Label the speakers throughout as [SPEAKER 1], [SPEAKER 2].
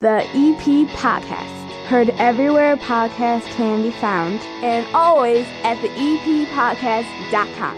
[SPEAKER 1] The EP Podcast. Heard everywhere podcasts can be found, and always at theeppodcast.com.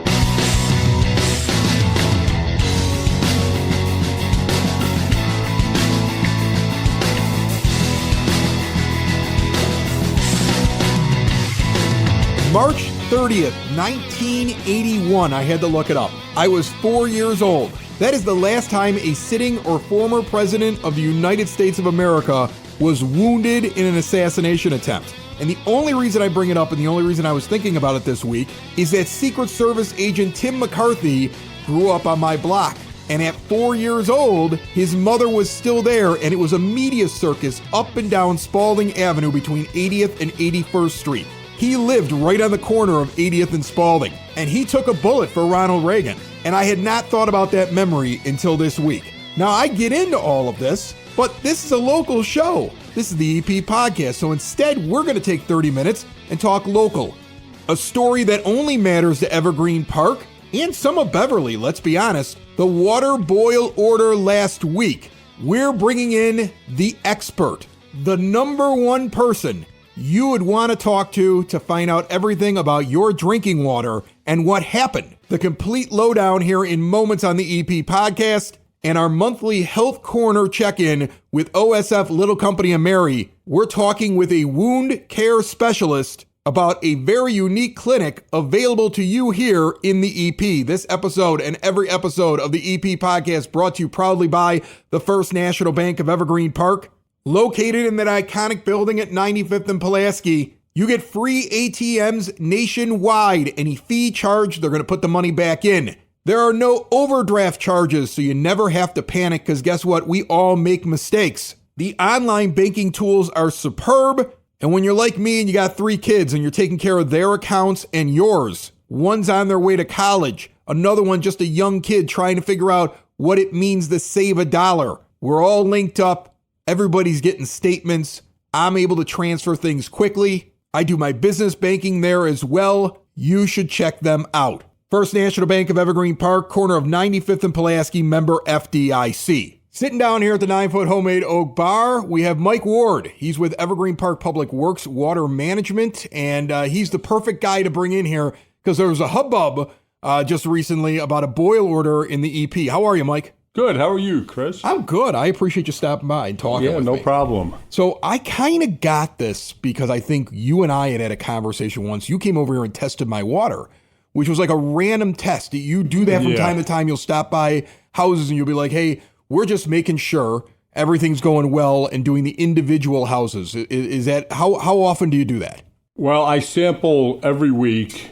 [SPEAKER 2] March 30th, 1981. I had to look it up. I was 4 years old. That is the last time a sitting or former president of the United States of America was wounded in an assassination attempt. And the only reason I bring it up, and the only reason I was thinking about it this week, is that Secret Service agent Tim McCarthy grew up on my block. And at 4 years old, his mother was still there, and it was a media circus up and down Spalding Avenue between 80th and 81st Street. He lived right on the corner of 80th and Spalding, and he took a bullet for Ronald Reagan. And I had not thought about that memory until this week. Now, I get into all of this, but this is a local show. This is the EP Podcast, so instead, we're going to take 30 minutes and talk local. A story that only matters to Evergreen Park and some of Beverly, let's be honest. The water boil order last week. We're bringing in the expert, the number one person you would want to talk to find out everything about your drinking water and what happened. The complete lowdown here in moments on the EP Podcast and our monthly Health Corner check-in with OSF Little Company of Mary. We're talking with a wound care specialist about a very unique clinic available to you here in the EP. This episode and every episode of the EP Podcast brought to you proudly by the First National Bank of Evergreen Park. Located in that iconic building at 95th and Pulaski, you get free ATMs nationwide. Any fee charged, they're going to put the money back in. There are no overdraft charges, so you never have to panic because guess what? We all make mistakes. The online banking tools are superb. And when you're like me and you got 3 kids and you're taking care of their accounts and yours, one's on their way to college, another one just a young kid trying to figure out what it means to save a dollar. We're all linked up. Everybody's getting statements. I'm able to transfer things quickly. I do my business banking there as well. You should check them out. First National Bank of Evergreen Park, corner of 95th and Pulaski, member FDIC. Sitting down here at the 9-foot homemade oak bar, we have Mike Ward. He's with Evergreen Park Public Works Water Management, and he's the perfect guy to bring in here because there was a hubbub just recently about a boil order in the EP. How are you, Mike?
[SPEAKER 3] Good. How are you, Chris?
[SPEAKER 2] I'm good. I appreciate you stopping by and talking with me.
[SPEAKER 3] Yeah, no problem.
[SPEAKER 2] So I kind of got this because I think you and I had a conversation once. You came over here and tested my water, which was like a random test. You do that from time to time. You'll stop by houses and you'll be like, hey, we're just making sure everything's going well and doing the individual houses. Is that how often do you do that?
[SPEAKER 3] Well, I sample every week,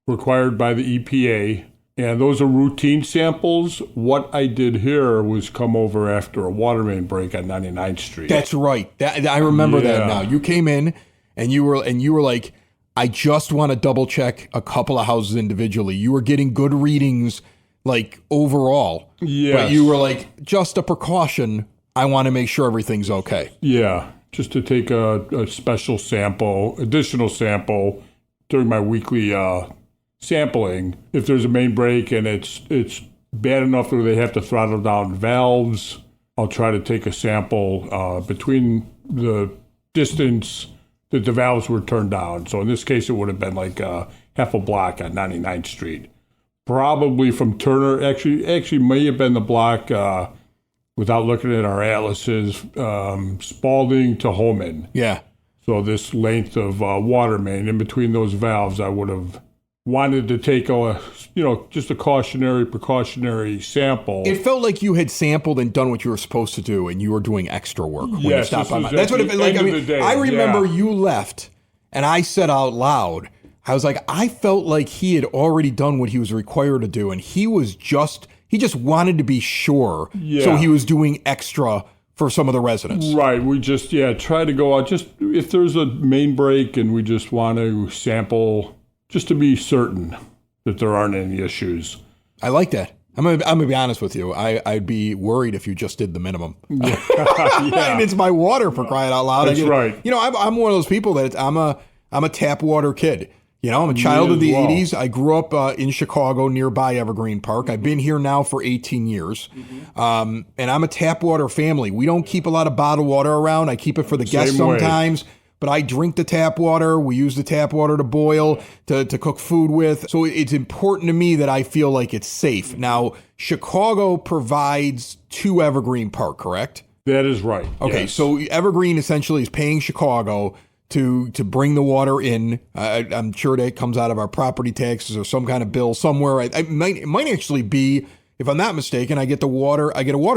[SPEAKER 3] required by the EPA. And those are routine samples. What I did here was come over after a water main break on 99th Street.
[SPEAKER 2] That's right. I remember that now. You came in and you were like, I just want to double check a couple of houses individually. You were getting good readings like overall.
[SPEAKER 3] Yes.
[SPEAKER 2] But you were like, just a precaution. I want to make sure everything's okay.
[SPEAKER 3] Yeah. Just to take a special sample, additional sample during my weekly sampling. If there's a main break and it's bad enough where they have to throttle down valves, I'll try to take a sample between the distance that the valves were turned down. So in this case, it would have been like half a block on 99th Street. Probably from Turner, actually may have been the block, without looking at our atlases, Spalding to Holman.
[SPEAKER 2] Yeah.
[SPEAKER 3] So this length of water main, in between those valves, I would have wanted to take just a precautionary sample.
[SPEAKER 2] It felt like you had sampled and done what you were supposed to do, and you were doing extra work when you stopped by. That's what it felt like. I mean, I remember you left, and I said out loud, I was like, I felt like he had already done what he was required to do, and he just wanted to be sure, so he was doing extra for some of the residents.
[SPEAKER 3] Right. We just try to go out just if there's a main break, and we just want to sample. Just to be certain that there aren't any issues.
[SPEAKER 2] I like that. I'm gonna be honest with you. I'd be worried if you just did the minimum.
[SPEAKER 3] Yeah.
[SPEAKER 2] And it's my water, for crying out loud.
[SPEAKER 3] That's right.
[SPEAKER 2] I'm one of those people that I'm a tap water kid. I'm a child of the
[SPEAKER 3] well.
[SPEAKER 2] 80s. I grew up in Chicago nearby Evergreen Park. I've been here now for 18 years. And I'm a tap water family. We don't keep a lot of bottled water around. I keep it for the guests
[SPEAKER 3] Same way.
[SPEAKER 2] sometimes. But I drink the tap water. We use the tap water to boil, to cook food with. So it's important to me that I feel like it's safe. Now, Chicago provides to Evergreen Park, correct?
[SPEAKER 3] That is right.
[SPEAKER 2] Okay,
[SPEAKER 3] yes.
[SPEAKER 2] so Evergreen essentially is paying Chicago to bring the water in. I'm sure that comes out of our property taxes or some kind of bill somewhere. It might actually be, if I'm not mistaken, I get a water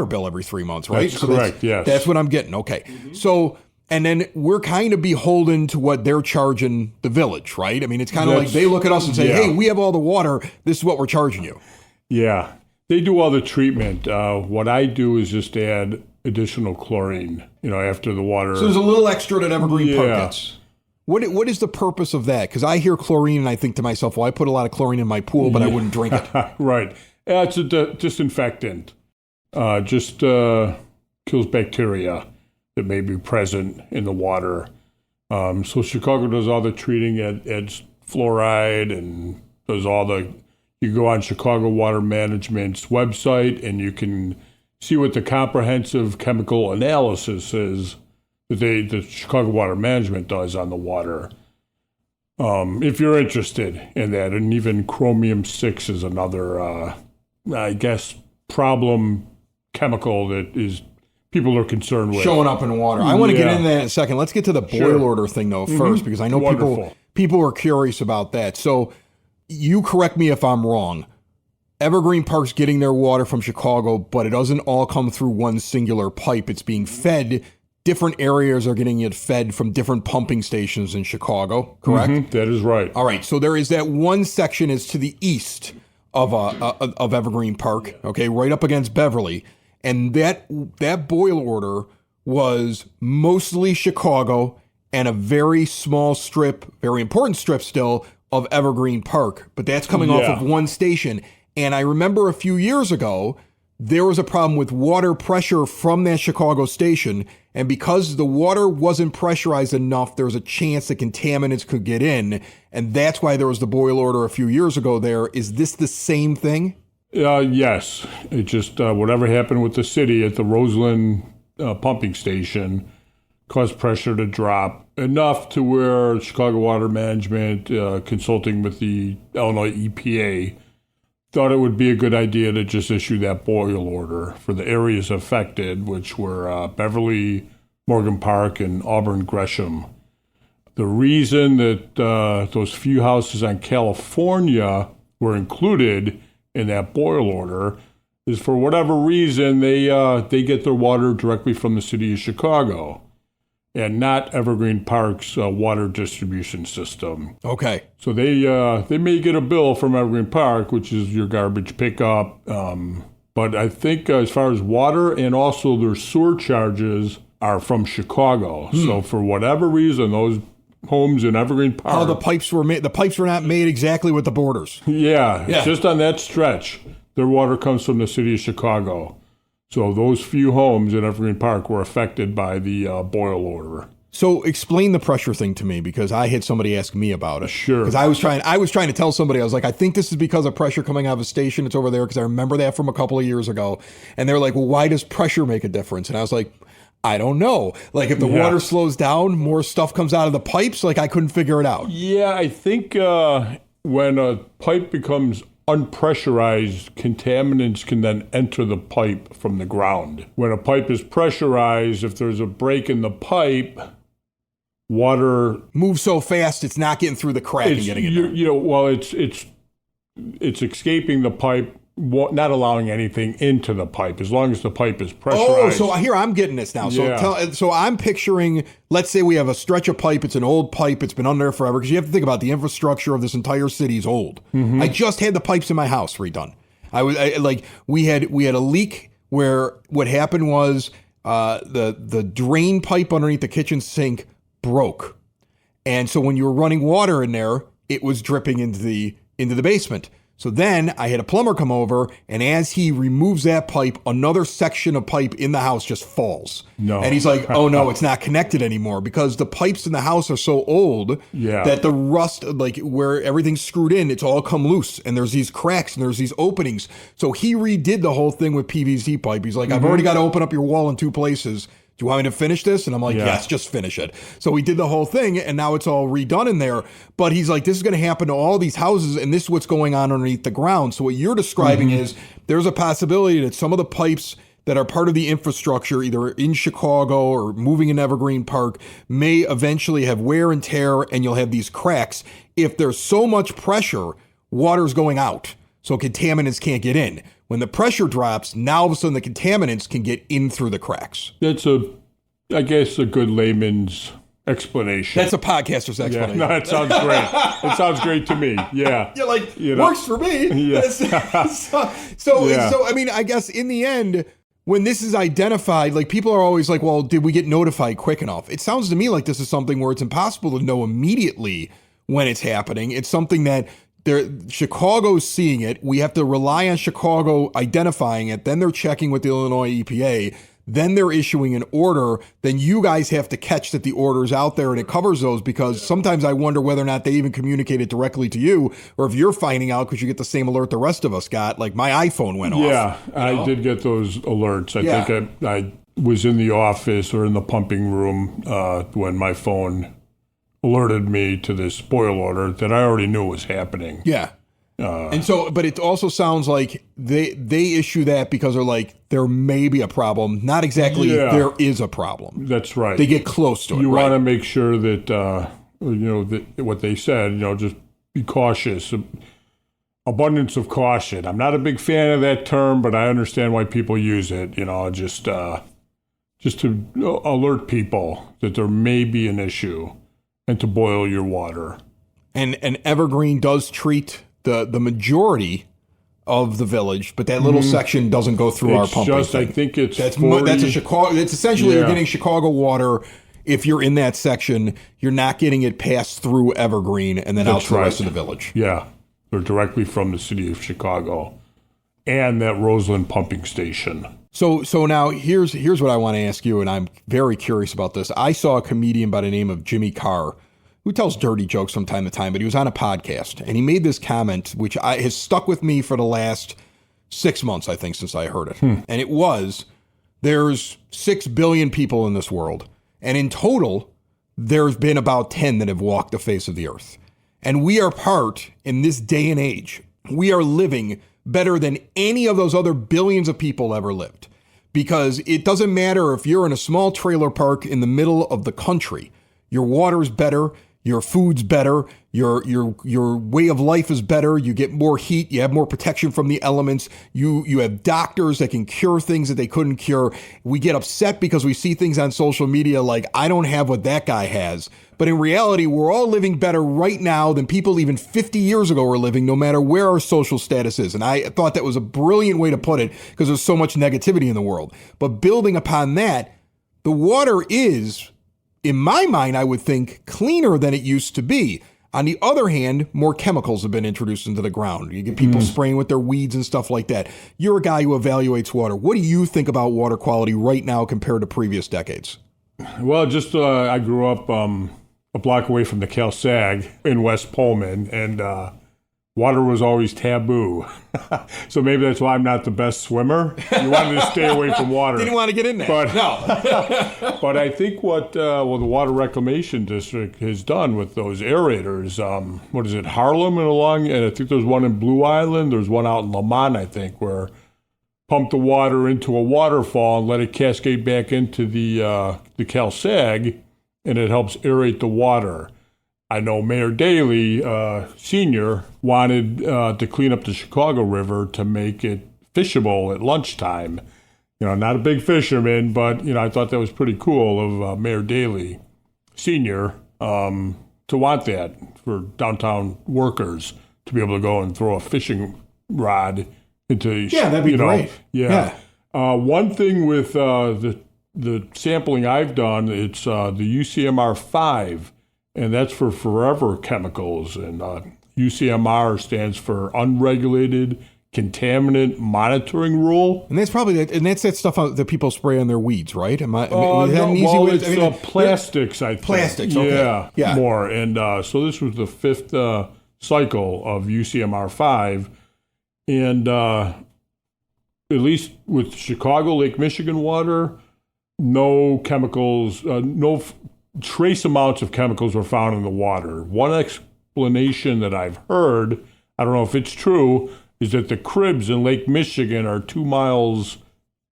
[SPEAKER 2] bill every 3 months, right?
[SPEAKER 3] That's correct, yes.
[SPEAKER 2] That's what I'm getting. Okay. So, and then we're kind of beholden to what they're charging the village, right? I mean, it's kind of like they look at us and say, hey, we have all the water. This is what we're charging you.
[SPEAKER 3] Yeah. They do all the treatment. What I do is just add additional chlorine, after the water.
[SPEAKER 2] So there's a little extra that Evergreen Park
[SPEAKER 3] Yeah.
[SPEAKER 2] gets. What is the purpose of that? Because I hear chlorine and I think to myself, well, I put a lot of chlorine in my pool, but I wouldn't drink it.
[SPEAKER 3] Right. It's a disinfectant. Just kills bacteria that may be present in the water. So Chicago does all the treating, adds fluoride and does all the... You go on Chicago Water Management's website and you can see what the comprehensive chemical analysis is that the Chicago Water Management does on the water. If you're interested in that, and even chromium-6 is another, problem chemical that is people are concerned with.
[SPEAKER 2] Showing up in water. I want to get into that in a second. Let's get to the boil order thing, though, first, because I know people are curious about that. So you correct me if I'm wrong. Evergreen Park's getting their water from Chicago, but it doesn't all come through one singular pipe. It's being fed. Different areas are getting it fed from different pumping stations in Chicago, correct?
[SPEAKER 3] That is right.
[SPEAKER 2] All right. So there is that one section is to the east of Evergreen Park, okay, right up against Beverly. And that boil order was mostly Chicago and a very small strip, very important strip still, of Evergreen Park. But that's coming off of one station. And I remember a few years ago, there was a problem with water pressure from that Chicago station. And because the water wasn't pressurized enough, there was a chance that contaminants could get in. And that's why there was the boil order a few years ago there. Is this the same thing?
[SPEAKER 3] Yes. It just, whatever happened with the city at the Roseland pumping station caused pressure to drop enough to where Chicago Water Management, consulting with the Illinois EPA, thought it would be a good idea to just issue that boil order for the areas affected, which were Beverly, Morgan Park, and Auburn Gresham. The reason that those few houses on California were included in that boil order is for whatever reason they get their water directly from the city of Chicago and not Evergreen Park's water distribution system.
[SPEAKER 2] Okay.
[SPEAKER 3] So they may get a bill from Evergreen Park, which is your garbage pickup. But I think as far as water and also their sewer charges are from Chicago. So for whatever reason, those homes in Evergreen Park.
[SPEAKER 2] How the pipes were made. The pipes were not made exactly with the borders.
[SPEAKER 3] Yeah, just on that stretch, their water comes from the city of Chicago. So those few homes in Evergreen Park were affected by the boil order.
[SPEAKER 2] So explain the pressure thing to me, because I had somebody ask me about it.
[SPEAKER 3] Sure.
[SPEAKER 2] Because I was trying to tell somebody, I was like, I think this is because of pressure coming out of a station. It's over there, because I remember that from a couple of years ago. And they're like, well, why does pressure make a difference? And I was like, I don't know. Like if the water slows down, more stuff comes out of the pipes. Like I couldn't figure it out.
[SPEAKER 3] Yeah, I think when a pipe becomes unpressurized, contaminants can then enter the pipe from the ground. When a pipe is pressurized, if there's a break in the pipe, water
[SPEAKER 2] moves so fast it's not getting through the crack and getting it.
[SPEAKER 3] It's escaping the pipe, not allowing anything into the pipe as long as the pipe is pressurized.
[SPEAKER 2] Oh, so here I'm getting this now. So I'm picturing, let's say we have a stretch of pipe. It's an old pipe. It's been under there forever, because you have to think about the infrastructure of this entire city is old. I just had the pipes in my house redone. We had a leak where what happened was the drain pipe underneath the kitchen sink broke, and so when you were running water in there, it was dripping into the basement. So then I had a plumber come over, and as he removes that pipe, another section of pipe in the house just falls.
[SPEAKER 3] No.
[SPEAKER 2] And he's like, oh no, it's not connected anymore, because the pipes in the house are so old that the rust, like where everything's screwed in, it's all come loose, and there's these cracks and there's these openings. So he redid the whole thing with PVC pipe. He's like, I've already got to open up your wall in 2 places. Do you want me to finish this? And I'm like, yes, just finish it. So we did the whole thing, and now it's all redone in there. But he's like, this is going to happen to all these houses, and this is what's going on underneath the ground. So what you're describing is there's a possibility that some of the pipes that are part of the infrastructure, either in Chicago or moving in Evergreen Park, may eventually have wear and tear, and you'll have these cracks. If there's so much pressure, water's going out, so contaminants can't get in. When the pressure drops, now all of a sudden the contaminants can get in through the cracks.
[SPEAKER 3] That's I guess, a good layman's explanation.
[SPEAKER 2] That's a podcaster's explanation.
[SPEAKER 3] Yeah, no, that sounds great. It sounds great to me. Yeah.
[SPEAKER 2] Yeah, like, works for me.
[SPEAKER 3] Yeah.
[SPEAKER 2] So, I mean, I guess in the end, when this is identified, like, people are always like, well, did we get notified quick enough? It sounds to me like this is something where it's impossible to know immediately when it's happening. It's something that Chicago's seeing it. We have to rely on Chicago identifying it. Then they're checking with the Illinois EPA. Then they're issuing an order. Then you guys have to catch that the order's out there and it covers those, because sometimes I wonder whether or not they even communicate it directly to you, or if you're finding out because you get the same alert the rest of us got. Like, my iPhone went off.
[SPEAKER 3] Yeah, I did get those alerts. I think I was in the office or in the pumping room when my phone alerted me to this boil order that I already knew was happening.
[SPEAKER 2] Yeah. And so, but it also sounds like they issue that because they're like, there may be a problem. Not exactly there is a problem.
[SPEAKER 3] That's right.
[SPEAKER 2] They get close to it.
[SPEAKER 3] You want to make sure that, that what they said, just be cautious. Abundance of caution. I'm not a big fan of that term, but I understand why people use it, just to alert people that there may be an issue and to boil your water. And
[SPEAKER 2] Evergreen does treat the majority of the village, but that little section doesn't go through our pumping.
[SPEAKER 3] I think it's
[SPEAKER 2] that's a Chicago. It's essentially you're getting Chicago water. If you're in that section, you're not getting it passed through Evergreen and then out to the rest of the village.
[SPEAKER 3] Yeah, they're directly from the city of Chicago and that Roseland pumping station.
[SPEAKER 2] So now here's what I want to ask you, and I'm very curious about this. I saw a comedian by the name of Jimmy Carr, who tells dirty jokes from time to time, but he was on a podcast, and he made this comment, which has stuck with me for the last 6 months, I think, since I heard it. And it was, there's 6 billion people in this world, and in total, there's been about 10 that have walked the face of the earth. And we are part, in this day and age, we are living better than any of those other billions of people ever lived. Because it doesn't matter if you're in a small trailer park in the middle of the country, your water's better, your food's better, your way of life is better, you get more heat, you have more protection from the elements, you have doctors that can cure things that they couldn't cure. We get upset because we see things on social media like, I don't have what that guy has. But in reality, we're all living better right now than people even 50 years ago were living, no matter where our social status is. And I thought that was a brilliant way to put it, because there's so much negativity in the world. But building upon that, the water is, in my mind, I would think, cleaner than it used to be. On the other hand, more chemicals have been introduced into the ground. You get people spraying with their weeds and stuff like that. You're a guy who evaluates water. What do you think about water quality right now compared to previous decades?
[SPEAKER 3] Well, just I grew up a block away from the Cal Sag in West Pullman, and water was always taboo. So maybe that's why I'm not the best swimmer. You wanted to stay away from water.
[SPEAKER 2] Didn't want to get in there.
[SPEAKER 3] But,
[SPEAKER 2] no.
[SPEAKER 3] But I think what the Water Reclamation District has done with those aerators, what is it, Harlem and along, and I think there's one in Blue Island, there's one out in Lamont, I think, where pump the water into a waterfall and let it cascade back into the Cal Sag, and it helps aerate the water. I know Mayor Daley, Sr., wanted to clean up the Chicago River to make it fishable at lunchtime. Not a big fisherman, but, I thought that was pretty cool of Mayor Daley, Sr., to want that for downtown workers to be able to go and throw a fishing rod into...
[SPEAKER 2] Yeah, that'd be great.
[SPEAKER 3] Yeah. One thing with the sampling I've done, it's the UCMR 5, and that's for forever chemicals. And UCMR stands for Unregulated Contaminant Monitoring Rule.
[SPEAKER 2] And that's that stuff that people spray on their weeds, right? Is that an easy way?
[SPEAKER 3] It's plastics, I think.
[SPEAKER 2] Plastics, okay.
[SPEAKER 3] Yeah, more. And so this was the fifth cycle of UCMR 5. And at least with Chicago, Lake Michigan water, no chemicals, no trace amounts of chemicals were found in the water. One explanation that I've heard, I don't know if it's true, is that the cribs in Lake Michigan are 2 miles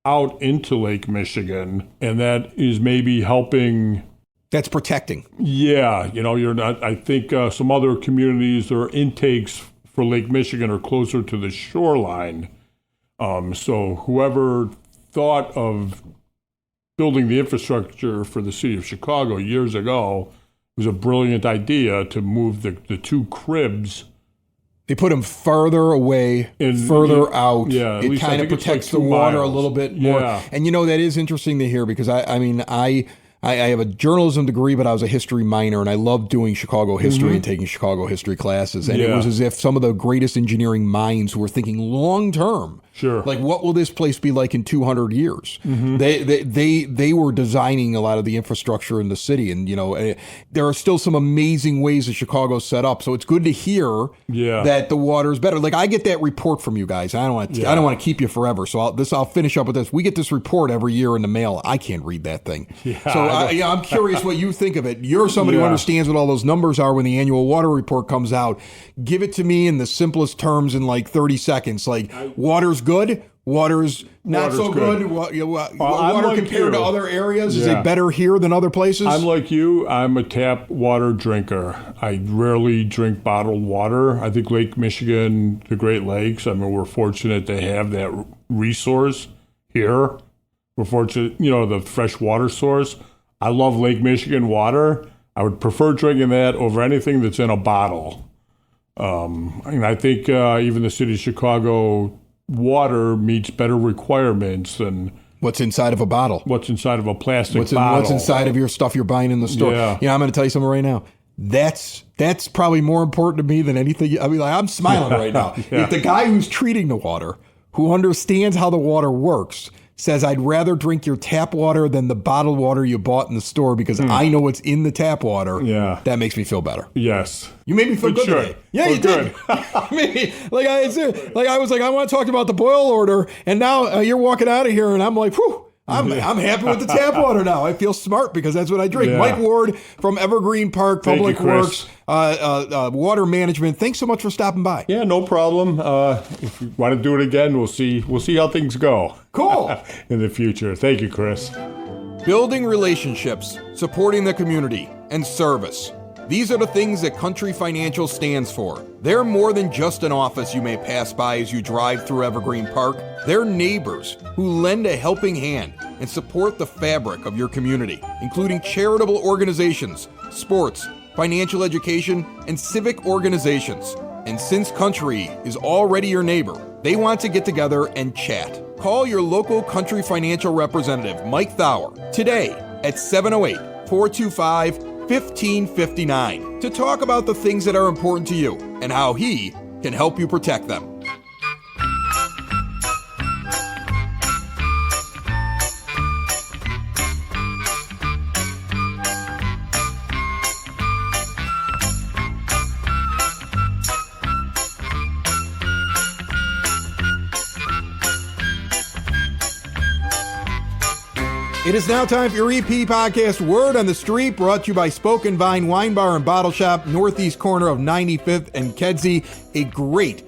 [SPEAKER 3] out into Lake Michigan, and that is maybe helping.
[SPEAKER 2] That's protecting.
[SPEAKER 3] Yeah, you're not. I think some other communities, their intakes for Lake Michigan are closer to the shoreline. So whoever thought of building the infrastructure for the city of Chicago years ago, it was a brilliant idea to move the two cribs.
[SPEAKER 2] They put them further away, further out.
[SPEAKER 3] Yeah,
[SPEAKER 2] it kind of protects the water a little bit more.
[SPEAKER 3] Yeah.
[SPEAKER 2] And that is interesting to hear because I have a journalism degree, but I was a history minor, and I loved doing Chicago history and taking Chicago history classes. And it was as if some of the greatest engineering minds were thinking long term.
[SPEAKER 3] Sure.
[SPEAKER 2] Like, what will this place be like in 200 years? They were designing a lot of the infrastructure in the city, and there are still some amazing ways that Chicago's set up. So it's good to hear that the water is better. Like, I get that report from you guys. I don't want to keep you forever. So I'll finish up with this. We get this report every year in the mail. I can't read that thing. So I'm curious what you think of it. You're somebody who understands what all those numbers are when the annual water report comes out. Give it to me in the simplest terms in like 30 seconds. Like, water's good, water's not so good. Water compared to other areas, is it better here than other places?
[SPEAKER 3] I'm like you. I'm a tap water drinker. I rarely drink bottled water. I think Lake Michigan, the Great Lakes, we're fortunate to have that resource here. We're fortunate, the fresh water source. I love Lake Michigan water. I would prefer drinking that over anything that's in a bottle. I think even the city of Chicago water meets better requirements than
[SPEAKER 2] what's inside of a bottle.
[SPEAKER 3] What's inside of a plastic bottle.
[SPEAKER 2] What's inside of your stuff you're buying in the store.
[SPEAKER 3] Yeah.
[SPEAKER 2] I'm going to tell you something right now. That's probably more important to me than anything. I'm smiling right now. If the guy who's treating the water, who understands how the water works, says, I'd rather drink your tap water than the bottled water you bought in the store because I know what's in the tap water. Yeah. That makes me feel better.
[SPEAKER 3] Yes.
[SPEAKER 2] You made me feel good today. Yeah, you did. I was like, I want to talk about the boil order, and now you're walking out of here, and I'm like, whew. I'm happy with the tap water now. I feel smart because that's what I drink. Yeah. Mike Ward from Evergreen Park Public Works, Water Management. Thanks so much for stopping by.
[SPEAKER 3] Yeah, no problem. If you want to do it again, we'll see how things go.
[SPEAKER 2] Cool.
[SPEAKER 3] In the future. Thank you, Chris.
[SPEAKER 2] Building relationships, supporting the community, and service. These are the things that Country Financial stands for. They're more than just an office you may pass by as you drive through Evergreen Park. They're neighbors who lend a helping hand and support the fabric of your community, including charitable organizations, sports, financial education, and civic organizations. And since Country is already your neighbor, they want to get together and chat. Call your local Country Financial representative, Mike Thauer, today at 708-425-1559 to talk about the things that are important to you and how he can help you protect them. It is now time for your EP podcast, Word on the Street, brought to you by Spoken Vine Wine Bar and Bottle Shop, northeast corner of 95th and Kedzie. A great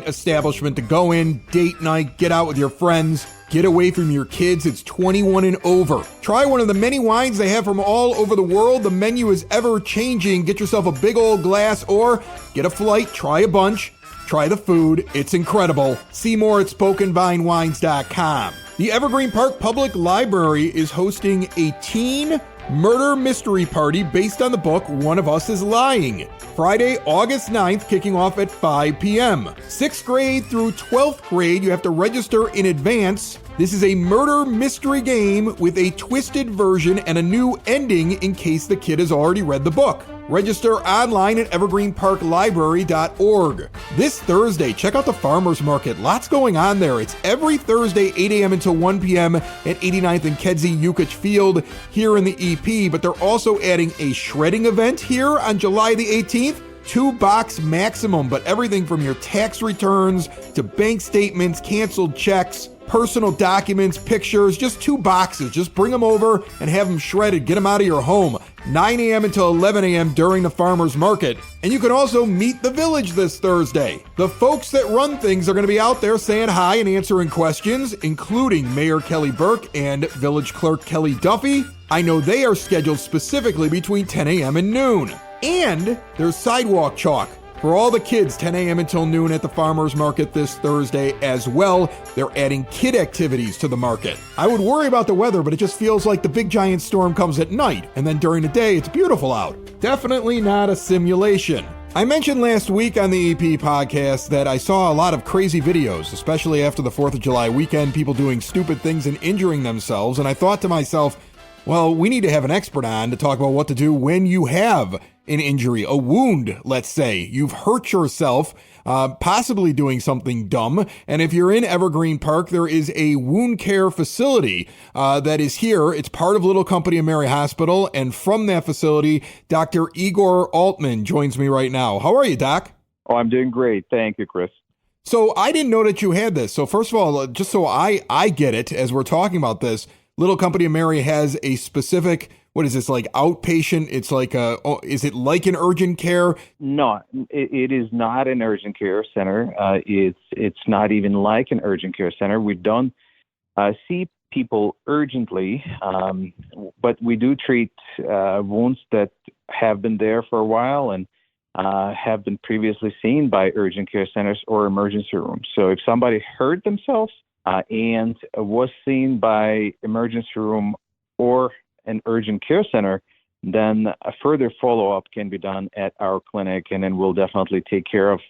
[SPEAKER 2] establishment to go in, date night, get out with your friends, get away from your kids. It's 21 and over. Try one of the many wines they have from all over the world. The menu is ever changing. Get yourself a big old glass or get a flight, try a bunch. Try the food. It's incredible. See more at SpokenVineWines.com. The Evergreen Park Public Library is hosting a teen murder mystery party based on the book One of Us is Lying. Friday, August 9th, kicking off at 5 p.m. 6th grade through 12th grade, you have to register in advance. This is a murder mystery game with a twisted version and a new ending in case the kid has already read the book. Register online at evergreenparklibrary.org. This Thursday, check out the Farmers Market. Lots going on there. It's every Thursday, 8 a.m. until 1 p.m. at 89th and Kedzie Yukich Field here in the EP, but they're also adding a shredding event here on July the 18th. 2 box maximum, but everything from your tax returns to bank statements, canceled checks, personal documents, pictures, just 2 boxes. Just bring them over and have them shredded. Get them out of your home. 9 a.m. until 11 a.m. during the farmers market. And you can also meet the village this Thursday. The folks that run things are going to be out there saying hi and answering questions, including Mayor Kelly Burke and Village Clerk Kelly Duffy. I know they are scheduled specifically between 10 a.m. and noon. And there's sidewalk chalk for all the kids, 10 a.m. until noon at the farmers market this Thursday as well. They're adding kid activities to the market. I would worry about the weather, but it just feels like the big giant storm comes at night, and then during the day it's beautiful out. Definitely not a simulation. I mentioned last week on the EP podcast that I saw a lot of crazy videos, especially after the 4th of July weekend, people doing stupid things and injuring themselves, and I thought to myself, well, we need to have an expert on to talk about what to do when you have an injury, a wound, let's say. You've hurt yourself, possibly doing something dumb. And if you're in Evergreen Park, there is a wound care facility that is here. It's part of Little Company of Mary Hospital. And from that facility, Dr. Igor Altman joins me right now. How are you, Doc?
[SPEAKER 4] Oh, I'm doing great. Thank you, Chris.
[SPEAKER 2] So I didn't know that you had this. So first of all, just so I get it, as we're talking about this, Little Company of Mary has a specific, what is this, like outpatient? It's like is it like an urgent care?
[SPEAKER 4] No, it is not an urgent care center. It's not even like an urgent care center. We don't see people urgently, but we do treat wounds that have been there for a while and have been previously seen by urgent care centers or emergency rooms. So if somebody hurt themselves and was seen by emergency room or an urgent care center, then a further follow-up can be done at our clinic, and then we'll definitely take care of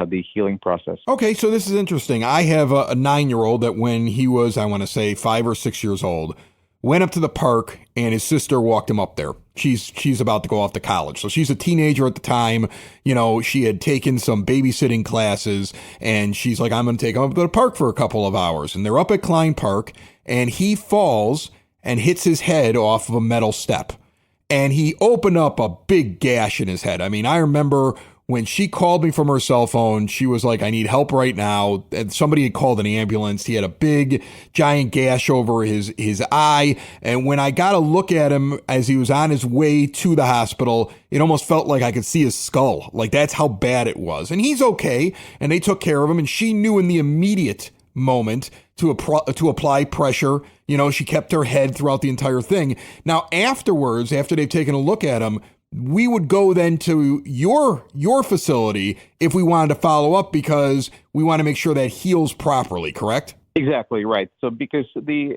[SPEAKER 4] the healing process.
[SPEAKER 2] Okay, so this is interesting. I have a 9-year-old that when he was, I want to say, 5 or 6 years old, went up to the park and his sister walked him up there. She's about to go off to college. So she's a teenager at the time. You know, she had taken some babysitting classes and she's like, I'm going to take him up to the park for a couple of hours. And they're up at Klein Park and he falls and hits his head off of a metal step. And he opened up a big gash in his head. I mean, I remember when she called me from her cell phone, she was like, I need help right now. And somebody had called an ambulance. He had a big, giant gash over his eye. And when I got a look at him as he was on his way to the hospital, it almost felt like I could see his skull. Like, that's how bad it was. And he's okay. And they took care of him. And she knew in the immediate moment to apply pressure. You know, she kept her head throughout the entire thing. Now, afterwards, after they've taken a look at him, we would go then to your facility if we wanted to follow up because we want to make sure that heals properly, correct?
[SPEAKER 4] Exactly right. So because the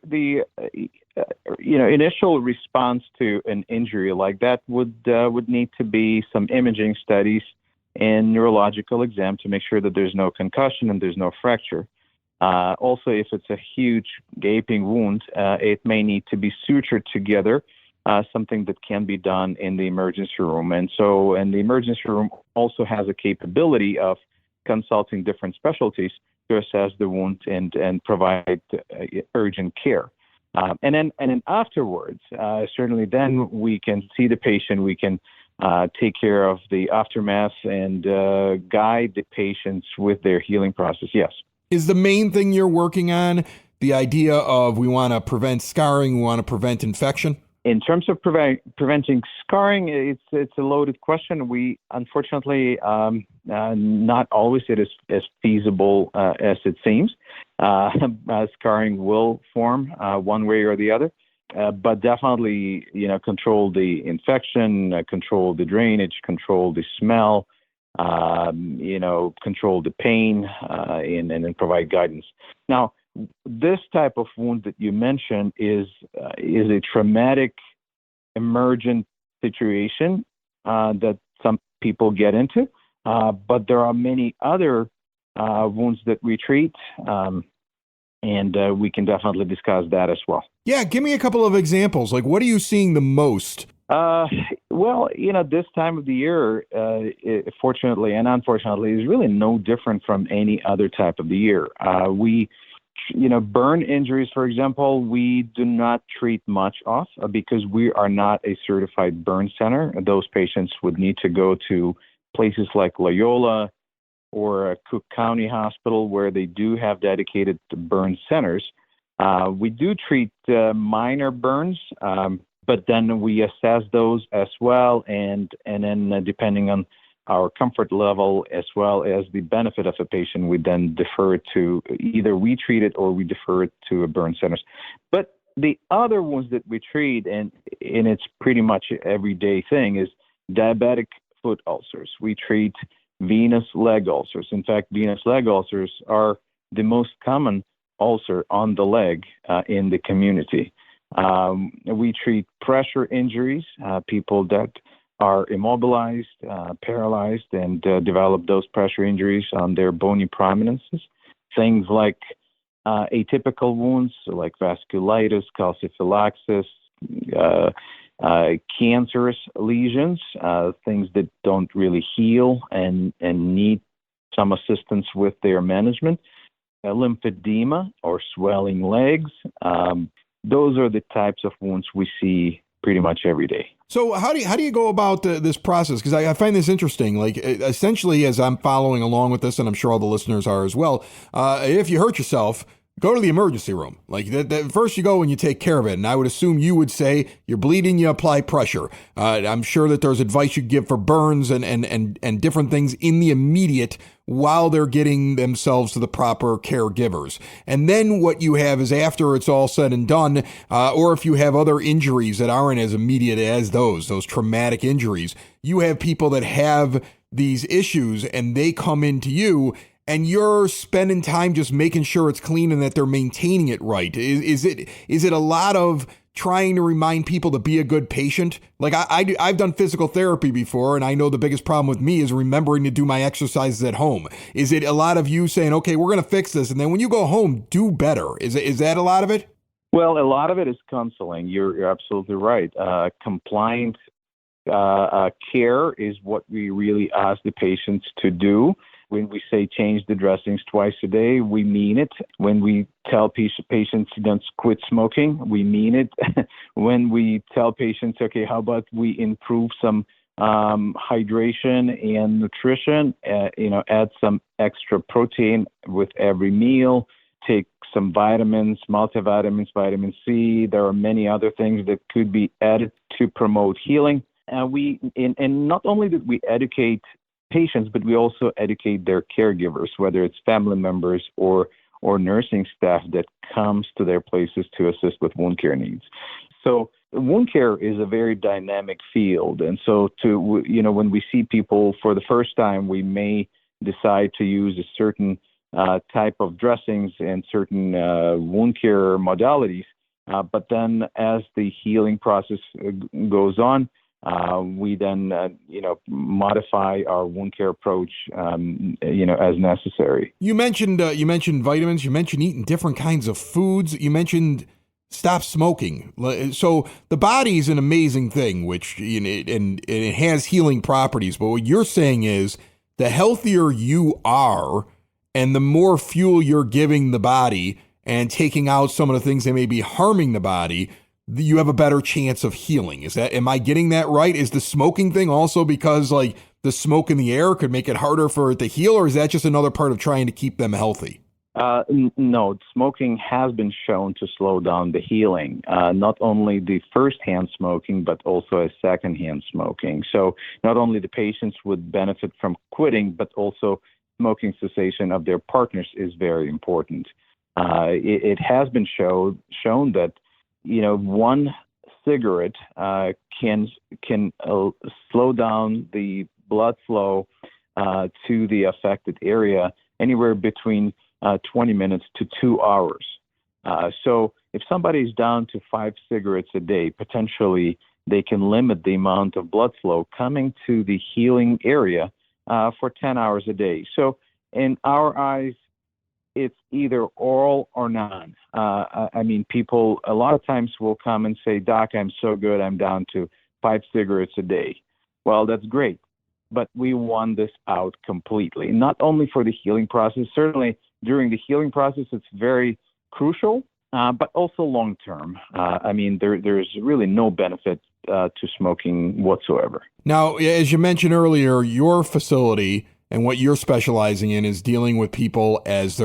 [SPEAKER 4] initial response to an injury like that would need to be some imaging studies and neurological exam to make sure that there's no concussion and there's no fracture. Also, if it's a huge gaping wound, it may need to be sutured together. Something that can be done in the emergency room. And the emergency room also has a capability of consulting different specialties to assess the wound and provide urgent care. And then afterwards, certainly then we can see the patient, we can take care of the aftermath and guide the patients with their healing process, yes.
[SPEAKER 2] Is the main thing you're working on the idea of we want to prevent scarring, we want to prevent infection?
[SPEAKER 4] In terms of preventing scarring, it's a loaded question. We unfortunately not always it is as feasible as it seems. Scarring will form one way or the other, but definitely control the infection, control the drainage, control the smell, control the pain, and provide guidance. Now, this type of wound that you mentioned is a traumatic, emergent situation that some people get into, but there are many other wounds that we treat, and we can definitely discuss that as well.
[SPEAKER 2] Yeah, give me a couple of examples. Like, what are you seeing the most?
[SPEAKER 4] Well, this time of the year, fortunately and unfortunately, is really no different from any other type of the year. Burn injuries, for example, we do not treat much of because we are not a certified burn center. Those patients would need to go to places like Loyola or Cook County Hospital where they do have dedicated burn centers. We do treat minor burns, but then we assess those as well, and then depending on our comfort level as well as the benefit of a patient, we then defer it to either we treat it or we defer it to a burn centers. But the other ones that we treat, and it's pretty much everyday thing, is diabetic foot ulcers. We treat venous leg ulcers. In fact, venous leg ulcers are the most common ulcer on the leg in the community. We treat pressure injuries, people that are immobilized, paralyzed, and develop those pressure injuries on their bony prominences. Things like atypical wounds like vasculitis, calciphylaxis, cancerous lesions, things that don't really heal and need some assistance with their management, lymphedema or swelling legs. Those are the types of wounds we see pretty much every day.
[SPEAKER 2] So how do you go about this process? Because I find this interesting. Like, essentially, as I'm following along with this, and I'm sure all the listeners are as well, if you hurt yourself, go to the emergency room. Like, first you go and you take care of it. And I would assume you would say you're bleeding, you apply pressure. I'm sure that there's advice you give for burns and different things in the immediate while they're getting themselves to the proper caregivers. And then what you have is after it's all said and done, or if you have other injuries that aren't as immediate as those traumatic injuries, you have people that have these issues and they come into you and you're spending time just making sure it's clean and that they're maintaining it right. Is it a lot of trying to remind people to be a good patient? Like I've done physical therapy before, and I know the biggest problem with me is remembering to do my exercises at home. Is it a lot of you saying, okay, we're going to fix this, and then when you go home, do better? Is that a lot of it?
[SPEAKER 4] Well, a lot of it is counseling. You're absolutely right. Compliant care is what we really ask the patients to do. When we say change the dressings twice a day, we mean it. When we tell patients don't quit smoking, we mean it. When we tell patients, okay, how about we improve some hydration and nutrition, add some extra protein with every meal, take some vitamins, multivitamins, vitamin C. There are many other things that could be added to promote healing. And not only did we educate patients, but we also educate their caregivers, whether it's family members or nursing staff that comes to their places to assist with wound care needs. So wound care is a very dynamic field. And so when we see people for the first time, we may decide to use a certain type of dressings and certain wound care modalities. But then as the healing process goes on, we then, modify our wound care approach, as necessary.
[SPEAKER 2] You mentioned vitamins. You mentioned eating different kinds of foods. You mentioned stop smoking. So the body is an amazing thing, which and it has healing properties. But what you're saying is the healthier you are, and the more fuel you're giving the body and taking out some of the things that may be harming the body, you have a better chance of healing. Am I getting that right? Is the smoking thing also because like the smoke in the air could make it harder for it to heal, or is that just another part of trying to keep them healthy?
[SPEAKER 4] No, smoking has been shown to slow down the healing, not only the first-hand smoking, but also a second-hand smoking. So not only the patients would benefit from quitting, but also smoking cessation of their partners is very important. It has been shown that one cigarette can slow down the blood flow to the affected area anywhere between 20 minutes to 2 hours. So if somebody is down to 5 cigarettes a day, potentially they can limit the amount of blood flow coming to the healing area for 10 hours a day. So in our eyes, it's either all or none. People a lot of times will come and say, Doc, I'm so good, I'm down to 5 cigarettes a day. Well, that's great, but we want this out completely, not only for the healing process. Certainly during the healing process, it's very crucial, but also long term. There's really no benefit to smoking whatsoever.
[SPEAKER 2] Now, as you mentioned earlier, your facility and what you're specializing in is dealing with people as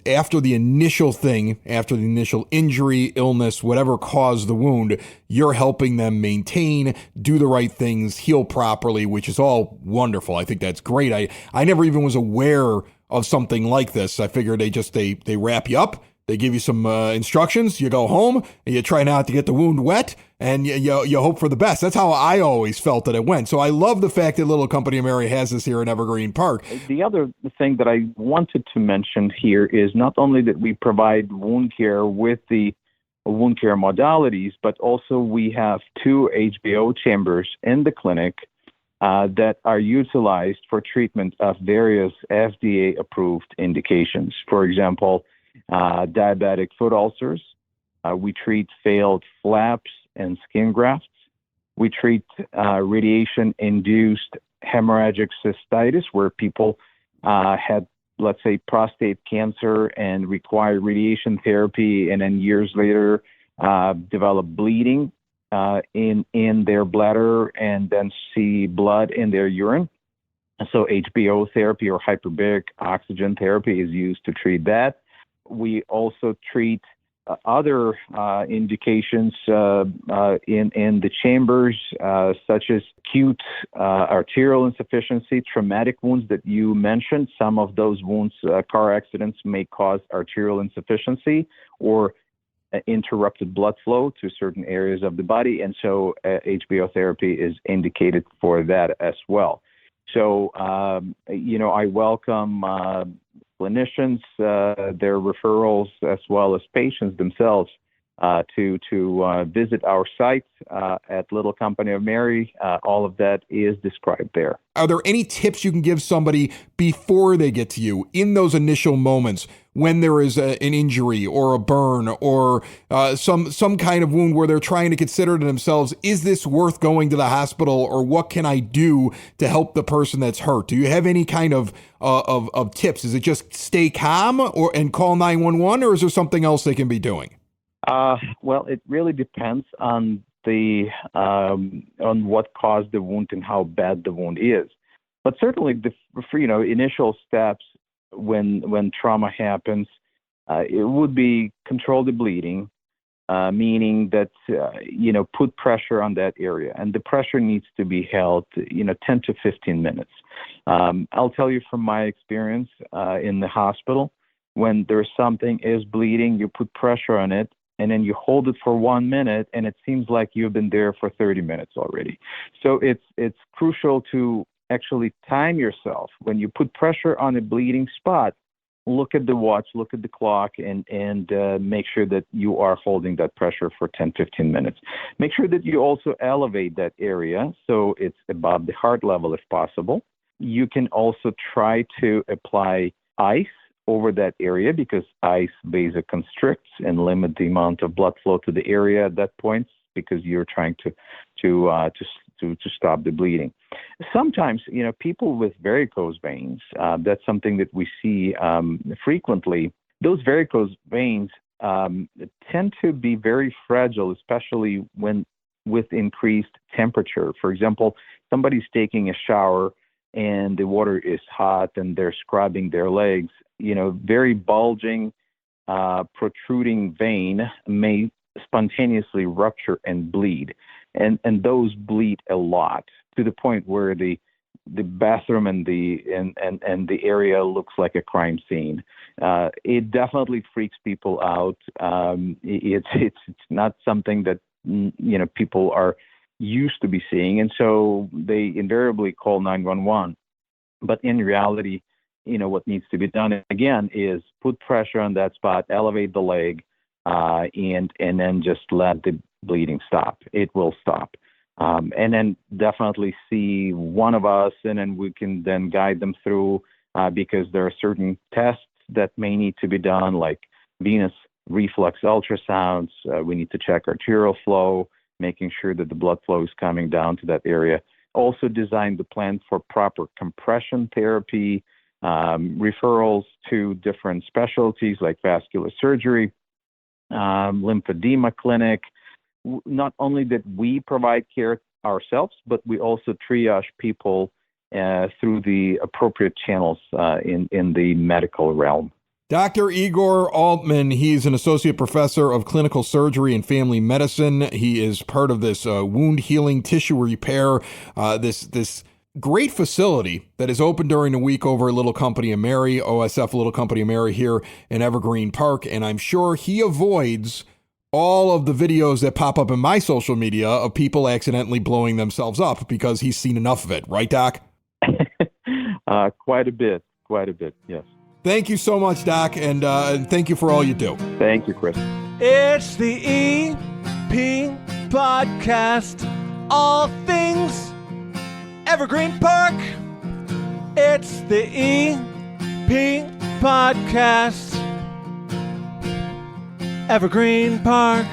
[SPEAKER 2] after the initial thing, after the initial injury, illness, whatever caused the wound, you're helping them maintain, do the right things, heal properly, which is all wonderful. I think that's great. I never even was aware of something like this. I figured they wrap you up, they give you some instructions, you go home, and you try not to get the wound wet, and you hope for the best. That's how I always felt that it went. So I love the fact that Little Company of Mary has this here in Evergreen Park.
[SPEAKER 4] The other thing that I wanted to mention here is not only that we provide wound care with the wound care modalities, but also we have 2 HBO chambers in the clinic that are utilized for treatment of various FDA-approved indications. For example, diabetic foot ulcers. We treat failed flaps and skin grafts. We treat radiation-induced hemorrhagic cystitis, where people had, let's say, prostate cancer and required radiation therapy, and then years later develop bleeding in their bladder and then see blood in their urine. So HBO therapy or hyperbaric oxygen therapy is used to treat that. We also treat other indications in the chambers, such as acute arterial insufficiency, traumatic wounds that you mentioned. Some of those wounds, car accidents, may cause arterial insufficiency or interrupted blood flow to certain areas of the body, and so HBO therapy is indicated for that as well. So, I welcome clinicians, their referrals, as well as patients themselves to visit our site at Little Company of Mary. All of that is described there.
[SPEAKER 2] Are there any tips you can give somebody before they get to you in those initial moments when there is an injury or a burn or some kind of wound where they're trying to consider to themselves, is this worth going to the hospital, or what can I do to help the person that's hurt? Do you have any kind of tips? Is it just stay calm and call 911, or is there something else they can be doing?
[SPEAKER 4] Well, it really depends on on what caused the wound and how bad the wound is. But certainly, the initial steps when trauma happens, it would be control the bleeding, meaning that put pressure on that area, and the pressure needs to be held 10 to 15 minutes. I'll tell you from my experience in the hospital, when there's something is bleeding, you put pressure on it, and then you hold it for 1 minute, and it seems like you've been there for 30 minutes already. So it's crucial to actually time yourself. When you put pressure on a bleeding spot, look at the watch, look at the clock, and make sure that you are holding that pressure for 10, 15 minutes. Make sure that you also elevate that area so it's above the heart level if possible. You can also try to apply ice over that area, because ice vasoconstricts and limit the amount of blood flow to the area at that point, because you're trying to stop the bleeding. Sometimes, people with varicose veins, that's something that we see frequently. Those varicose veins tend to be very fragile, especially when with increased temperature. For example, somebody's taking a shower and the water is hot and they're scrubbing their legs. Very bulging, protruding vein may spontaneously rupture and bleed. And those bleed a lot, to the point where the bathroom and the area looks like a crime scene. It definitely freaks people out. It's not something that people are used to be seeing, and so they invariably call 911. But in reality, what needs to be done again is put pressure on that spot, elevate the leg, and then just let the bleeding stop. It will stop. And then definitely see one of us, and then we can then guide them through, because there are certain tests that may need to be done, like venous reflex ultrasounds. We need to check arterial flow. making sure that the blood flow is coming down to that area. Also designed the plant for proper compression therapy, referrals to different specialties like vascular surgery, lymphedema clinic. Not only that we provide care ourselves, but we also triage people through the appropriate channels in the medical realm.
[SPEAKER 2] Dr. Igor Altman, he's an associate professor of clinical surgery and family medicine. He is part of this wound healing tissue repair, this great facility that is open during the week over at Little Company of Mary, OSF Little Company of Mary here in Evergreen Park. And I'm sure he avoids all of the videos that pop up in my social media of people accidentally blowing themselves up because he's seen enough of it. Right, Doc?
[SPEAKER 4] Quite a bit, yes.
[SPEAKER 2] Thank you so much, Doc, and thank you for all you do.
[SPEAKER 4] Thank you, Chris.
[SPEAKER 5] It's the EP Podcast, all things Evergreen Park. It's the EP Podcast, Evergreen Park.